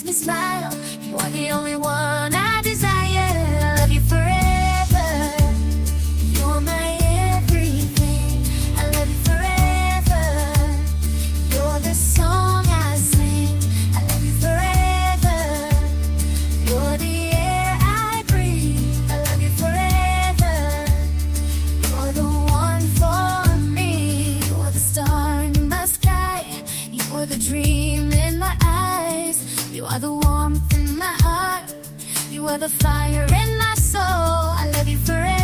makes me smile. You are the only one I desire. I love you forever. You're my everything. I love you forever. You're the song I sing. I love you forever. You're the air I breathe. I love you forever. You're the one for me. You're the star in the sky. You're the dream in my eyes. You are the warmth in my heart. You are the fire in my soul. I love you forever.